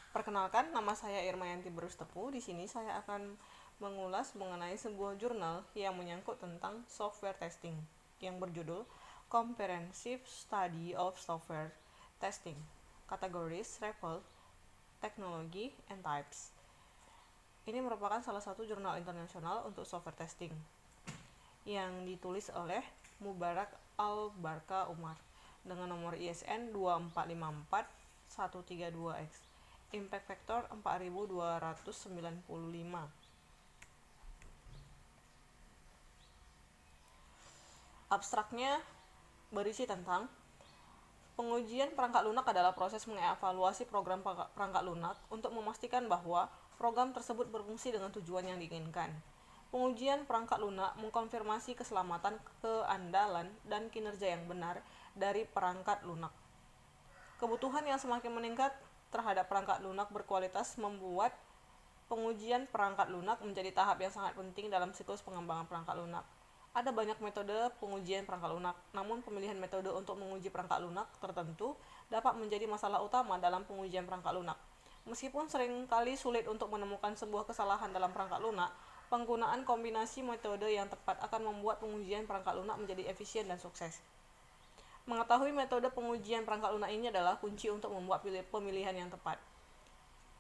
Perkenalkan, nama saya Irmayanti Berustepu. Di sini saya akan mengulas mengenai sebuah jurnal yang menyangkut tentang software testing yang berjudul Comprehensive Study of Software Testing, Categories, Level, Technology, and Types. Ini merupakan salah satu jurnal internasional untuk software testing yang ditulis oleh Mubarak Al-Barka Umar dengan nomor ISN 2454132X, impact factor 4295. Abstraknya berisi tentang pengujian perangkat lunak adalah proses mengevaluasi program perangkat lunak untuk memastikan bahwa program tersebut berfungsi dengan tujuan yang diinginkan. Pengujian perangkat lunak mengkonfirmasi keselamatan, keandalan, dan kinerja yang benar dari perangkat lunak. Kebutuhan yang semakin meningkat terhadap perangkat lunak berkualitas membuat pengujian perangkat lunak menjadi tahap yang sangat penting dalam siklus pengembangan perangkat lunak. Ada banyak metode pengujian perangkat lunak, namun pemilihan metode untuk menguji perangkat lunak tertentu dapat menjadi masalah utama dalam pengujian perangkat lunak. Meskipun seringkali sulit untuk menemukan sebuah kesalahan dalam perangkat lunak, penggunaan kombinasi metode yang tepat akan membuat pengujian perangkat lunak menjadi efisien dan sukses. Mengetahui metode pengujian perangkat lunak ini adalah kunci untuk membuat pemilihan yang tepat.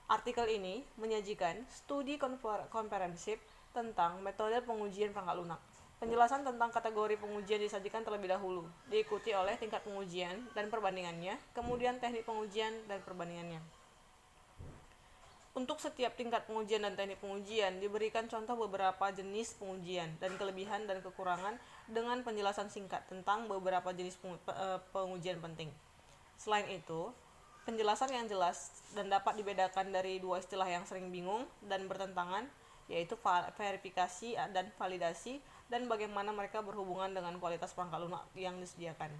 Artikel ini menyajikan studi komprehensif tentang metode pengujian perangkat lunak. Penjelasan tentang kategori pengujian disajikan terlebih dahulu, diikuti oleh tingkat pengujian dan perbandingannya, kemudian teknik pengujian dan perbandingannya. Untuk setiap tingkat pengujian dan teknik pengujian, diberikan contoh beberapa jenis pengujian dan kelebihan dan kekurangan dengan penjelasan singkat tentang beberapa jenis pengujian penting. Selain itu, penjelasan yang jelas dan dapat dibedakan dari dua istilah yang sering bingung dan bertentangan, yaitu verifikasi dan validasi, dan bagaimana mereka berhubungan dengan kualitas perangkat lunak yang disediakan.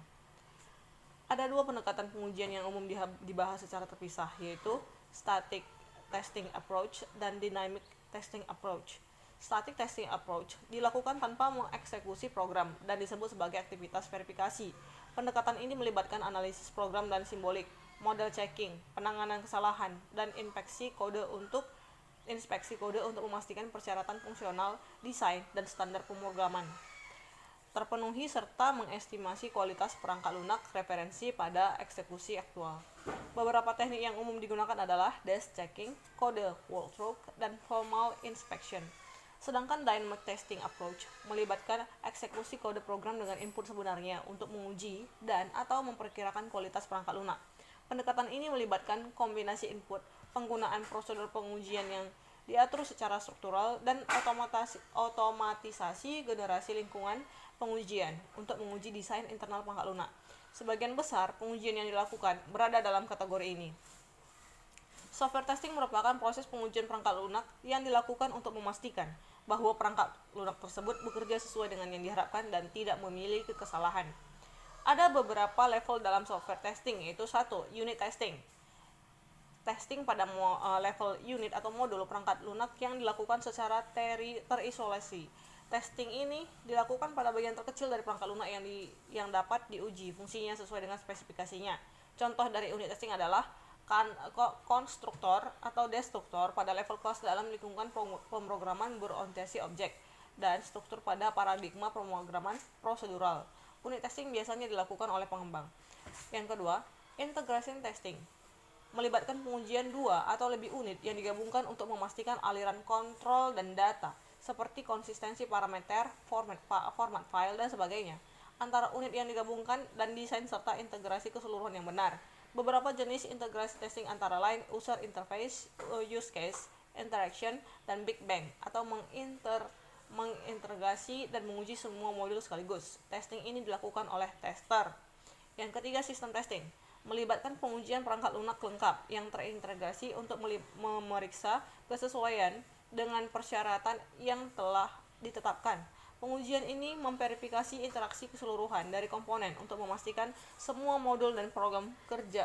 Ada dua pendekatan pengujian yang umum dibahas secara terpisah, yaitu static testing approach dan dynamic testing approach. Static testing approach dilakukan tanpa mengeksekusi program dan disebut sebagai aktivitas verifikasi. Pendekatan ini melibatkan analisis program dan simbolik, model checking, penanganan kesalahan, dan inspeksi kode untuk memastikan persyaratan fungsional, desain, dan standar pemrograman terpenuhi serta mengestimasi kualitas perangkat lunak referensi pada eksekusi aktual. Beberapa teknik yang umum digunakan adalah desk checking, kode walkthrough, dan formal inspection. Sedangkan dynamic testing approach melibatkan eksekusi kode program dengan input sebenarnya untuk menguji dan atau memperkirakan kualitas perangkat lunak. Pendekatan ini melibatkan kombinasi input, penggunaan prosedur pengujian yang diatur secara struktural, dan otomatisasi generasi lingkungan pengujian untuk menguji desain internal perangkat lunak. Sebagian besar pengujian yang dilakukan berada dalam kategori ini. Software testing merupakan proses pengujian perangkat lunak yang dilakukan untuk memastikan bahwa perangkat lunak tersebut bekerja sesuai dengan yang diharapkan dan tidak memiliki kesalahan. Ada beberapa level dalam software testing, yaitu 1. Unit testing. Testing pada level unit atau modul perangkat lunak yang dilakukan secara terisolasi. Testing ini dilakukan pada bagian terkecil dari perangkat lunak yang dapat diuji fungsinya sesuai dengan spesifikasinya. Contoh dari unit testing adalah konstruktor atau destruktor pada level kelas dalam lingkungan pemrograman berorientasi objek, dan struktur pada paradigma pemrograman prosedural. Unit testing biasanya dilakukan oleh pengembang. Yang kedua, integration testing melibatkan pengujian dua atau lebih unit yang digabungkan untuk memastikan aliran kontrol dan data, seperti konsistensi parameter, format file, dan sebagainya, antara unit yang digabungkan dan desain serta integrasi keseluruhan yang benar. Beberapa jenis integrasi testing antara lain user interface, use case, interaction, dan big bang, atau mengintegrasi dan menguji semua modul sekaligus. Testing ini dilakukan oleh tester. Yang ketiga, sistem testing melibatkan pengujian perangkat lunak lengkap yang terintegrasi untuk memeriksa kesesuaian dengan persyaratan yang telah ditetapkan. Pengujian ini memverifikasi interaksi keseluruhan dari komponen untuk memastikan semua modul dan program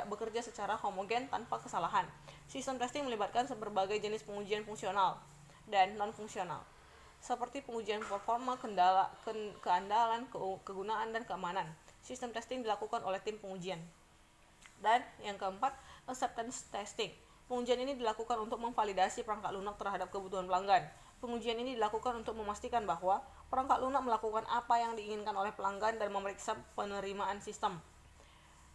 bekerja secara homogen tanpa kesalahan. Sistem testing melibatkan berbagai jenis pengujian fungsional dan non-fungsional, seperti pengujian performa, keandalan, kegunaan, dan keamanan. Sistem testing dilakukan oleh tim pengujian. Dan yang keempat, acceptance testing Pengujian ini dilakukan untuk memvalidasi perangkat lunak terhadap kebutuhan pelanggan. Pengujian ini dilakukan untuk memastikan bahwa perangkat lunak melakukan apa yang diinginkan oleh pelanggan dan memeriksa penerimaan sistem.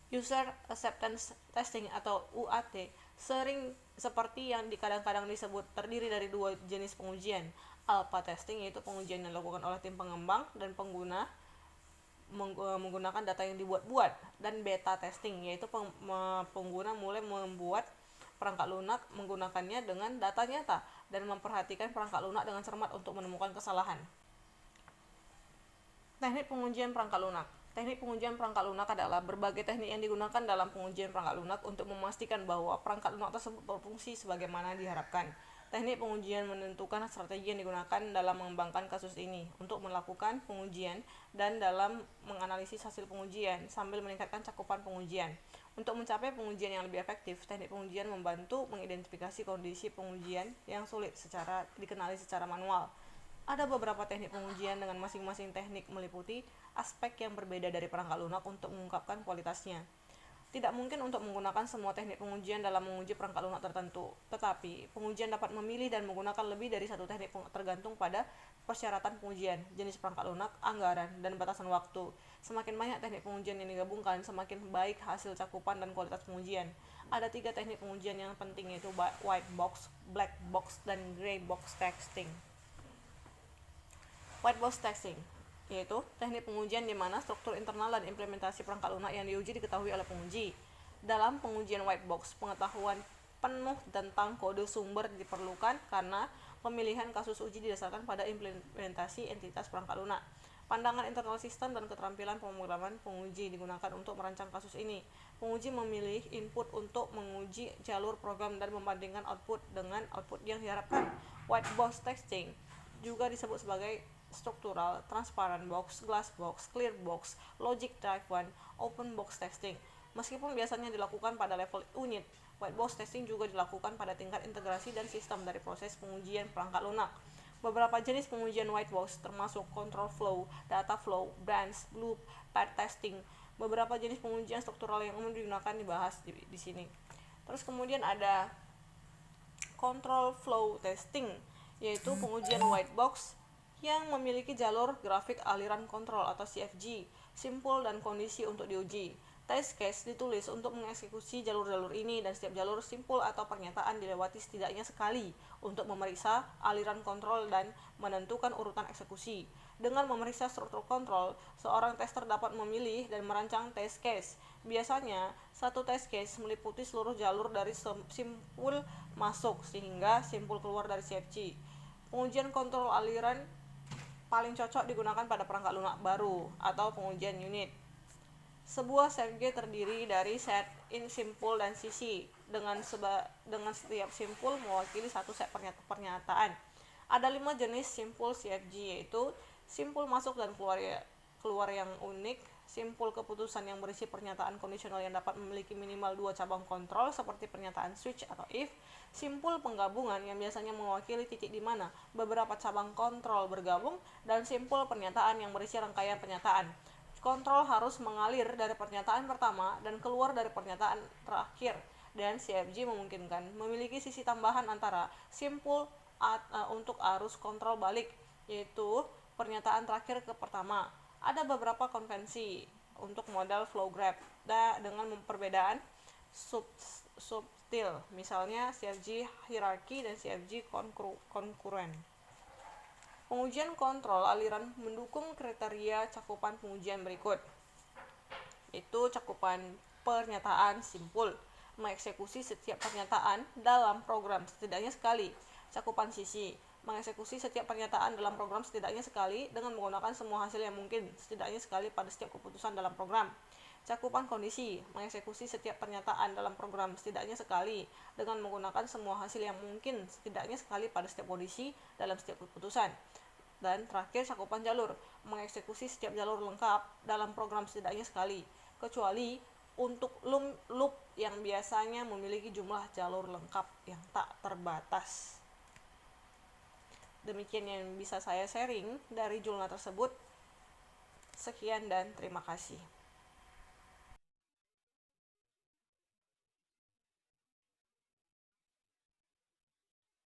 User Acceptance Testing atau UAT sering seperti yang kadang-kadang disebut terdiri dari dua jenis pengujian. Alpha testing yaitu pengujian yang dilakukan oleh tim pengembang dan pengguna menggunakan data yang dibuat-buat, dan beta testing yaitu pengguna mulai membuat perangkat lunak menggunakannya dengan data nyata dan memperhatikan perangkat lunak dengan cermat untuk menemukan kesalahan. Teknik pengujian perangkat lunak. Teknik pengujian perangkat lunak adalah berbagai teknik yang digunakan dalam pengujian perangkat lunak untuk memastikan bahwa perangkat lunak tersebut berfungsi sebagaimana diharapkan. Teknik pengujian menentukan strategi yang digunakan dalam mengembangkan kasus ini untuk melakukan pengujian dan dalam menganalisis hasil pengujian sambil meningkatkan cakupan pengujian. Untuk mencapai pengujian yang lebih efektif, teknik pengujian membantu mengidentifikasi kondisi pengujian yang sulit dikenali secara manual. Ada beberapa teknik pengujian dengan masing-masing teknik meliputi aspek yang berbeda dari perangkat lunak untuk mengungkapkan kualitasnya. Tidak mungkin untuk menggunakan semua teknik pengujian dalam menguji perangkat lunak tertentu, tetapi pengujian dapat memilih dan menggunakan lebih dari satu teknik tergantung pada persyaratan pengujian, jenis perangkat lunak, anggaran, dan batasan waktu. Semakin banyak teknik pengujian yang digabungkan, semakin baik hasil cakupan dan kualitas pengujian. Ada 3 teknik pengujian yang penting, yaitu white box, black box, dan gray box testing. White box testing yaitu teknik pengujian di mana struktur internal dan implementasi perangkat lunak yang diuji diketahui oleh penguji. Dalam pengujian white box, pengetahuan penuh tentang kode sumber diperlukan karena pemilihan kasus uji didasarkan pada implementasi entitas perangkat lunak. Pandangan internal sistem dan keterampilan pemrograman penguji digunakan untuk merancang kasus ini. Penguji memilih input untuk menguji jalur program dan membandingkan output dengan output yang diharapkan. White box testing juga disebut sebagai struktural, transparent box, glass box, clear box, logic driven, open box testing. Meskipun biasanya dilakukan pada level unit, white box testing juga dilakukan pada tingkat integrasi dan sistem dari proses pengujian perangkat lunak. Beberapa jenis pengujian white box termasuk control flow, data flow, branch, loop, path testing. Beberapa jenis pengujian struktural yang umum digunakan dibahas di sini. Terus kemudian ada control flow testing, yaitu pengujian white box yang memiliki jalur grafik aliran kontrol atau CFG, simpul dan kondisi untuk diuji. Test case ditulis untuk mengeksekusi jalur-jalur ini, dan setiap jalur simpul atau pernyataan dilewati setidaknya sekali untuk memeriksa aliran kontrol dan menentukan urutan eksekusi. Dengan memeriksa struktur kontrol, seorang tester dapat memilih dan merancang test case. Biasanya, satu test case meliputi seluruh jalur dari simpul masuk sehingga simpul keluar dari CFG. Pengujian kontrol aliran paling cocok digunakan pada perangkat lunak baru atau pengujian unit. Sebuah CFG terdiri dari set in, simpul, dan sisi dengan setiap simpul mewakili satu set pernyataan. Ada 5 jenis simpul CFG, yaitu simpul masuk dan keluar yang unik, simpul keputusan yang berisi pernyataan kondisional yang dapat memiliki minimal 2 cabang kontrol seperti pernyataan switch atau if, simpul penggabungan yang biasanya mewakili titik di mana beberapa cabang kontrol bergabung, dan simpul pernyataan yang berisi rangkaian pernyataan. Kontrol harus mengalir dari pernyataan pertama dan keluar dari pernyataan terakhir, dan CFG memungkinkan memiliki sisi tambahan antara simpul untuk arus kontrol balik, yaitu pernyataan terakhir ke pertama. Ada beberapa konvensi untuk model flow graph dengan perbedaan subtil, misalnya CFG hierarki dan CFG konkuren. Pengujian kontrol aliran mendukung kriteria cakupan pengujian berikut, yaitu cakupan pernyataan simpul, mengeksekusi setiap pernyataan dalam program setidaknya sekali. Cakupan sisi, mengeksekusi setiap pernyataan dalam program setidaknya sekali dengan menggunakan semua hasil yang mungkin setidaknya sekali pada setiap keputusan dalam program. Cakupan kondisi, mengeksekusi setiap pernyataan dalam program setidaknya sekali dengan menggunakan semua hasil yang mungkin setidaknya sekali pada setiap kondisi dalam setiap keputusan. Dan terakhir, cakupan jalur, mengeksekusi setiap jalur lengkap dalam program setidaknya sekali, kecuali untuk loop yang biasanya memiliki jumlah jalur lengkap yang tak terbatas. Demikian yang bisa saya sharing dari jurnal tersebut. Sekian dan terima kasih.